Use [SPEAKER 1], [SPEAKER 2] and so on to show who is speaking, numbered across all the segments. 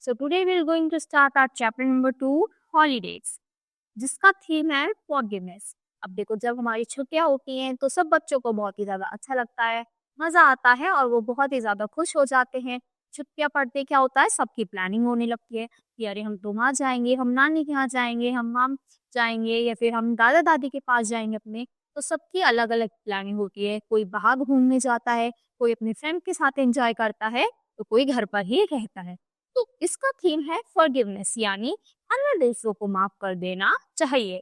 [SPEAKER 1] So today we're going to start our chapter number 2, holidays, जिसका theme है forgiveness. अब देखो, जब हमारी छुट्टियां होती हैं तो सब बच्चों को बहुत ही ज्यादा अच्छा लगता है, मजा आता है और वो बहुत ही ज्यादा खुश हो जाते हैं। छुट्टियां पड़ते क्या होता है, सबकी प्लानिंग होने लगती है कि अरे हम तो वहाँ जाएंगे, हम नानी के यहाँ जाएंगे, हम माम जाएंगे या फिर हम दादा दादी के पास जाएंगे अपने। तो सबकी अलग अलग प्लानिंग होती है, कोई बाहर घूमने जाता है, कोई अपने फ्रेंड के साथ एंजॉय करता है, तो कोई घर पर ही रहता है। तो इसका थीम है फॉरगिवनेस, यानी अन्य देशों को माफ कर देना चाहिए।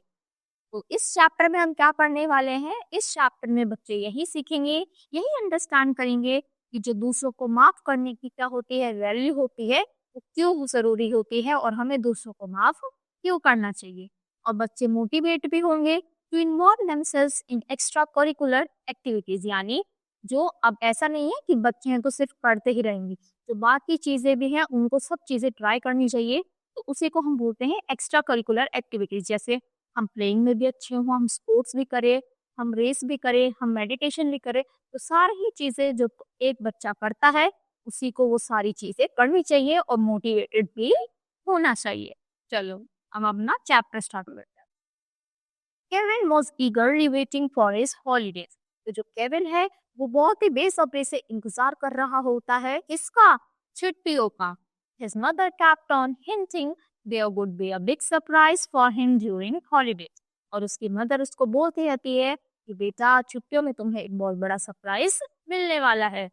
[SPEAKER 1] तो इस चैप्टर में हम क्या पढ़ने वाले हैं, इस चैप्टर में बच्चे यही सीखेंगे, यही अंडरस्टैंड करेंगे कि जो दूसरों को माफ करने की क्या होती है, वैल्यू होती है, वो क्यों जरूरी होती है और हमें दूसरों को माफ क्यों करना चाहिए। और बच्चे मोटिवेट भी होंगे to involve themselves in extra curricular activities, यानी जो अब ऐसा नहीं है कि बच्चे हैं तो सिर्फ पढ़ते ही रहेंगे, जो बाकी चीजें भी हैं उनको सब चीजें ट्राई करनी चाहिए। तो उसी को हम बोलते हैं एक्स्ट्रा करिकुलर एक्टिविटीज। जैसे हम प्लेइंग में भी अच्छे हों, हम स्पोर्ट्स भी करें, हम रेस भी करें, हम मेडिटेशन भी करें, तो सारी ही चीजें जो एक बच्चा करता है उसी को वो सारी चीजें करनी चाहिए और मोटिवेटेड भी होना चाहिए। चलो हम अपना चैप्टर स्टार्ट करते हैं। Kevin was ईगरली waiting for his holidays. तो जो केविन है वो बहुत ही बेसब्री से इंतजार कर रहा होता है, किसका, छुट्टियों का। His mother kept on hinting there would be a big surprise for him during holidays. और उसकी मदर उसको बोलती रहती है कि बेटा छुट्टियों में तुम्हें एक बहुत बड़ा सरप्राइज मिलने वाला है।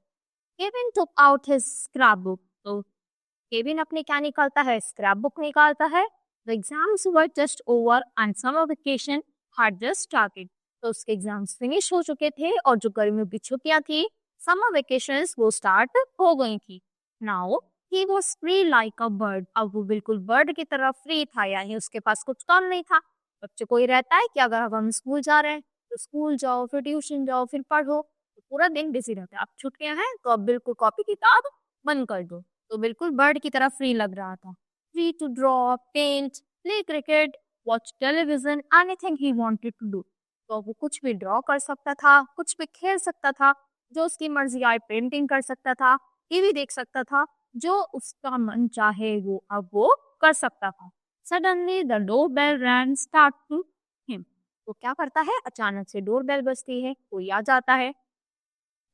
[SPEAKER 1] Kevin took out his scrapbook. तो केविन अपने क्या निकालता है, स्क्रैप बुक निकालता है। The exams were just over and summer vacation had just started. तो उसके एग्जाम्स फिनिश हो चुके थे और जो गर्मियों की छुट्टियां थी, समर वेकेशंस, वो स्टार्ट हो गई थी। Now he was free like a bird. अब वो बिल्कुल बर्ड की तरह फ्री था, यानी उसके पास कुछ काम नहीं था। बच्चे को ही रहता है कि अगर हम स्कूल जा रहे हैं तो स्कूल जाओ, फिर ट्यूशन जाओ, फिर पढ़ो, तो पूरा दिन बिजी रहता है। अब छुट्टियां हैं तो अब बिल्कुल कॉपी किताब बंद कर दो। तो बिल्कुल बर्ड की तरह फ्री लग रहा था। Free to draw, paint, play cricket, watch television, anything he wanted to do. तो वो कुछ भी ड्रॉ कर सकता था, कुछ भी खेल सकता था, जो उसकी मर्जी आए पेंटिंग कर सकता था, टीवी देख सकता था, जो उसका मन चाहे वो अब वो कर सकता था। Suddenly the door bell ran start to him. तो क्या करता है, अचानक से डोर बेल बजती है, कोई आ जाता है।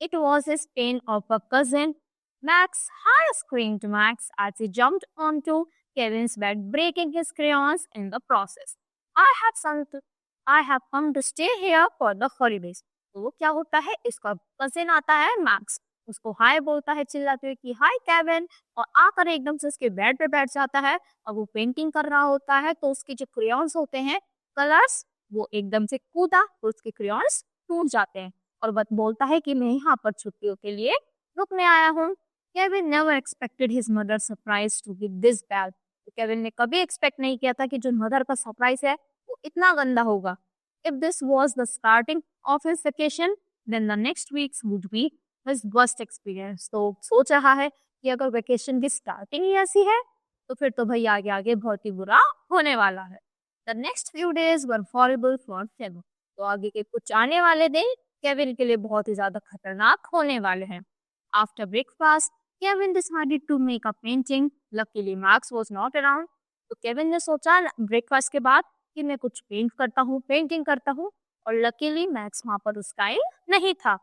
[SPEAKER 1] It was his pain of a cousin. Max had screamed Max as he jumped onto Kevin's bed, breaking his crayons in the process. I have some to, I have come to stay here for the holidays. तो वो क्या होता है, इसका cousin आता है max, उसको हाय बोलता है चिल्लाते हुए कि हाय केविन, और आकर एकदम से उसके बेड पे बैठ जाता है। और वो पेंटिंग कर रहा होता है तो उसके जो क्रेयॉन्स होते हैं, कलर्स, वो एकदम से कूदा तो उसके क्रेयॉन्स टूट जाते हैं और बोलता है कि मैं यहाँ पर छुट्टियों के लिए रुकने आया हूँ। Kevin never expected his mother surprise to be this bad. तो केविन ने कभी एक्सपेक्ट नहीं किया था कि जो मदर का सरप्राइज है वो इतना गंदा होगा। If this was the starting of his vacation, then the next weeks would be his worst experience. तो सोच रहा है कि अगर वेकेशन की स्टार्टिंग ही ऐसी है तो फिर तो भाई आगे आगे बहुत ही बुरा होने वाला है। The next few days were horrible for Kevin. तो आगे के कुछ आने वाले दिन केविन के लिए बहुत ही ज्यादा खतरनाक होने वाले हैं। After breakfast Kevin decided to make a painting. Luckily Max was not around. तो केविन ने सोचा ब्रेकफास्ट के बाद कि मैं कुछ पेंट करता हूँ, पेंटिंग करता हूँ, और लकीली मैक्स वहां पर उस टाइम नहीं था।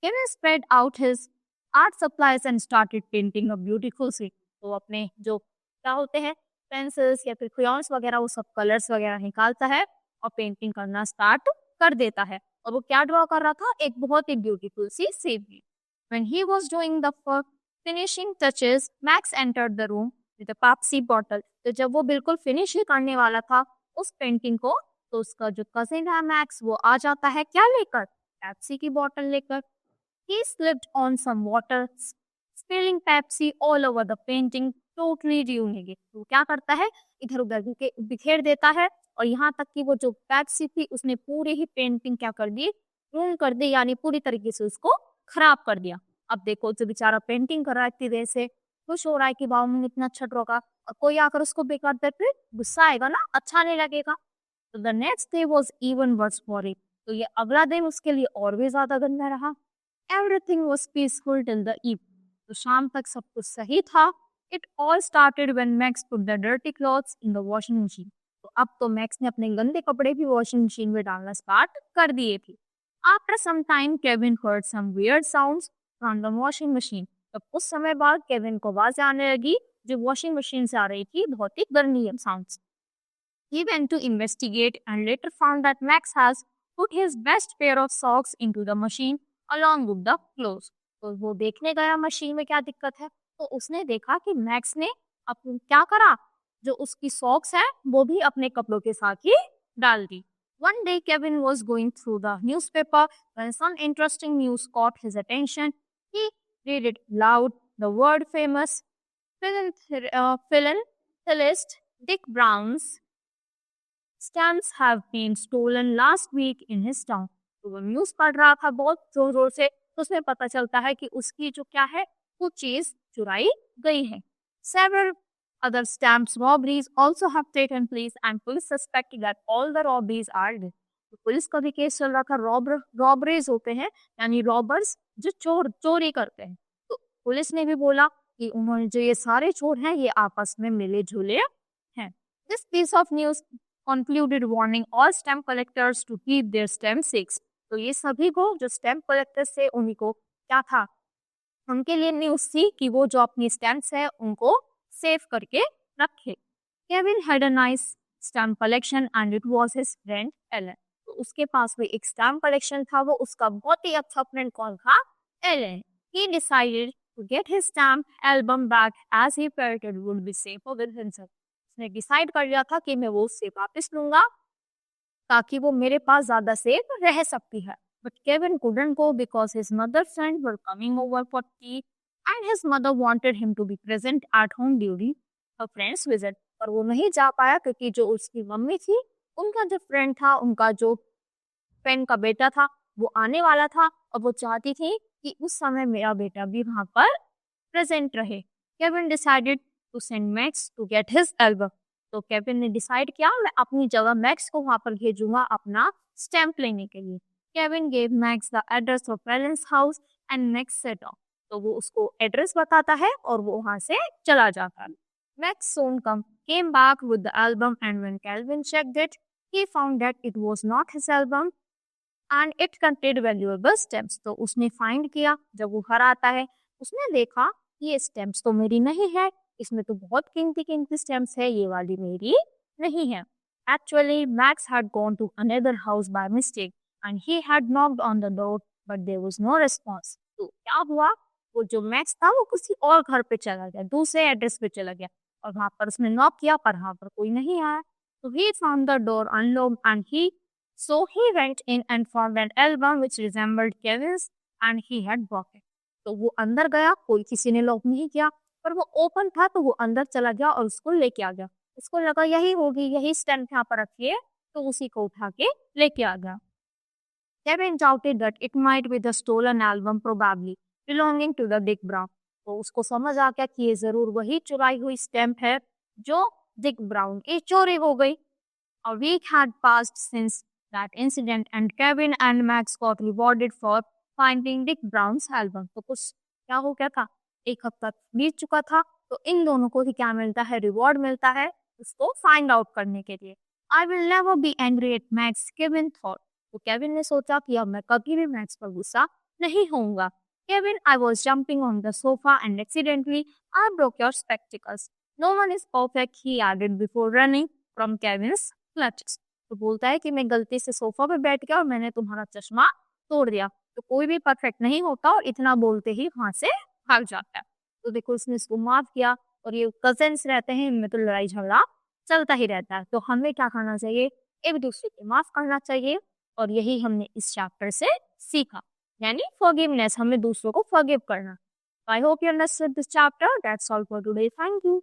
[SPEAKER 1] Kevin spread out his art supplies and started painting a beautiful scene. तो अपने जो क्या होते हैं, पेंसिल्स या फिर क्रेयॉन्स वगैरह, वो सब कलर्स वगैरह निकालता है और पेंटिंग करना स्टार्ट कर देता है। और वो क्या ड्रॉ कर रहा था, एक बहुत ही ब्यूटीफुल सी scenery. When he was doing the finishing touches, Max entered the room with a Pepsi bottle. तो जब वो बिल्कुल फिनिश ही करने वाला था उस पेंटिंग को, तो उसका जो कजिन है मैक्स, वो आ जाता है क्या लेकर, पेप्सी की बोतल लेकर। He slipped on some water, spilling Pepsi all over the painting, totally ruining it. तो क्या करता है, इधर उधर बिखेर देता है और यहाँ तक कि वो जो पेप्सी थी उसने पूरी ही पेंटिंग क्या कर दी, रूइन कर दी, यानी पूरी तरीके से उसको खराब कर दिया। अब देखो, जो बेचारा पेंटिंग कर रहा है इतनी देर से, खुश हो रहा है कि वाह मैंने इतना अच्छा ड्रॉ का, और कोई आकर उसको बेकार दे, फिर गुस्सा आएगा ना, अच्छा नहीं लगेगा। तो the next day was even worse for him. तो ये अगला दिन उसके लिए और भी ज्यादा गंदा रहा। Everything was peaceful till the eve. तो शाम तक सब कुछ सही था, It all started when Max put the dirty clothes in the washing machine. तो अब तो मैक्स ने अपने गंदे कपड़े भी वॉशिंग मशीन में डालना स्टार्ट कर दिए थे. After some time, Kevin heard some weird sounds from the washing machine. तब कुछ समय बाद केविन को आवाजें आने लगी जो वॉशिंग मशीन से आ रही थी, बहुत ही गर्मी sounds. He went to investigate and later found that Max has put his best pair of socks into the machine along with the clothes. तो वो देखने गया मशीन में क्या दिक्कत है, तो उसने देखा कि मैक्स ने अपन क्या करा, जो उसकी सॉक्स है वो भी अपने कपड़ों के साथ ही डाल दी. One day Kevin was going through the newspaper when some interesting news caught his attention. He read it loud. The world famous philanthropist Dick Brown's stamps have been stolen last week in his town. तो वो news पढ़ रहा था बहुत जोर जोर से, तो उसमें पता चलता है कि उसकी जो क्या है वो चीज चुराई गई है. Several other stamps robberies also have taken place and police suspect that all the robberies are there. तो पुलिस का भी केस चल रहा था. रॉबरीज होते हैं यानी रॉबर्स जो चोरी करते हैं. तो पुलिस ने भी बोला कि उन्होंने जो ये सारे चोर हैं ये आपस में मिले जुले हैं. This piece of news concluded warning all stamp collectors to keep their stamps safe. तो ये सभी को जो स्टैम्प कलेक्टर्स थे उन्हीं को क्या था, उनके लिए न्यूज थी कि वो जो अपनी स्टैम्प्स है उनको सेव करके रखे. Kevin had a nice stamp collection and it was his friend Alan. तो उसके पास भी एक स्टैम्प कलेक्शन था, वो उसका बहुत ही अच्छा फ्रेंड कौन था, Alan. He decided to get his stamp album back as he felt it would be safer with himself. उसने डिसाइड कर लिया था कि मैं वो उससे वापस लूंगा ताकि वो मेरे पास ज्यादा सेफ रह सकती है. But Kevin couldn't go because his mother's friends were coming over for tea and his mother wanted him to be present at home during her friend's visit. पर वो नहीं जा पाया क्योंकि जो उसकी मम्मी थी, उनका जो फ्रेंड था, उनका जो फ्रेंड का बेटा था, वो आने वाला था और वो चाहती थी कि उस समय मेरा बेटा भी वहां पर प्रेजेंट रहे. Kevin decided to send Max to get his album. तो केविन ने डिसाइड किया मैं अपनी जगह मैक्स को वहां पर भेजूंगा अपना स्टैम्प लेने के लिए. Kevin gave max the address of एलेंस house and max set of. तो वो उसको एड्रेस बताता है और वो वहां से चला जाता है. Max soon came back with the album and when Calvin checked it, he found that it was not his album and it contained valuable stamps. तो उसने फाइंड किया, जब वो घर आता है उसने देखा ये स्टैम्प्स तो मेरी नहीं है, इसमें तो बहुत कीमती स्टैम्प्स है, ये वाली मेरी नहीं है. Actually, Max had gone to another house by mistake and he had knocked on the door but there was no response. तो क्या हुआ, वो जो मैक्स था वो किसी और घर पे चला गया, दूसरे एड्रेस पे चला गया और वहां पर उसने नॉक किया पर वहां पर कोई नहीं आया. तो he found the door unlocked and he went in and found an album which resembled Kevin's and he had bought it. तो वो अंदर गया, कोई किसी ने लॉक नहीं किया पर वो ओपन था तो वो अंदर चला गया और उसको लेके आ गया. उसको लगा यही होगी, यही स्टैम्प यहाँ पर रखी है, तो उसी को उठा के लेके आ गया. Kevin doubted that it might be the stolen album probably belonging to the Dick Brown. तो उसको समझ आ गया कि ये जरूर वही चुराई हुई स्टैम्प है जो डिक ब्राउन की चोरी हो गई. A week had passed since that incident and Kevin and Max got rewarded for finding Dick Brown's album. तो कुछ क्या हो गया था, एक हफ्ता बीत चुका था तो इन दोनों को ही क्या मिलता है, रिवॉर्ड मिलता है उसको फाइंड आउट करने के लिए. I will never be angry at Max, Kevin thought. तो केविन ने सोचा कि अब मैं कभी भी मैक्स पर गुस्सा नहीं होऊंगा. Kevin, I was jumping on the sofa and accidentally I broke your spectacles. No one is perfect, he added before running from Kevin's clutches. तो बोलता है कि मैं गलती से सोफा पे बैठ गया और मैंने तुम्हारा चश्मा तोड़ दिया. तो कोई भी परफेक्ट नहीं होता और इतना बोलते ही वहां से भाग जाता है. तो देखो उसने इसको माफ किया और ये कजिन्स रहते हैं, इनमें तो लड़ाई झगड़ा चलता ही रहता है. तो हमें क्या करना चाहिए, एक दूसरे को माफ करना चाहिए और यही हमने इस चैप्टर से सीखा, यानी फॉरगिवनेस, हमें दूसरों को फॉरगिव करना. I hope you understood this chapter. That's all for today. Thank you.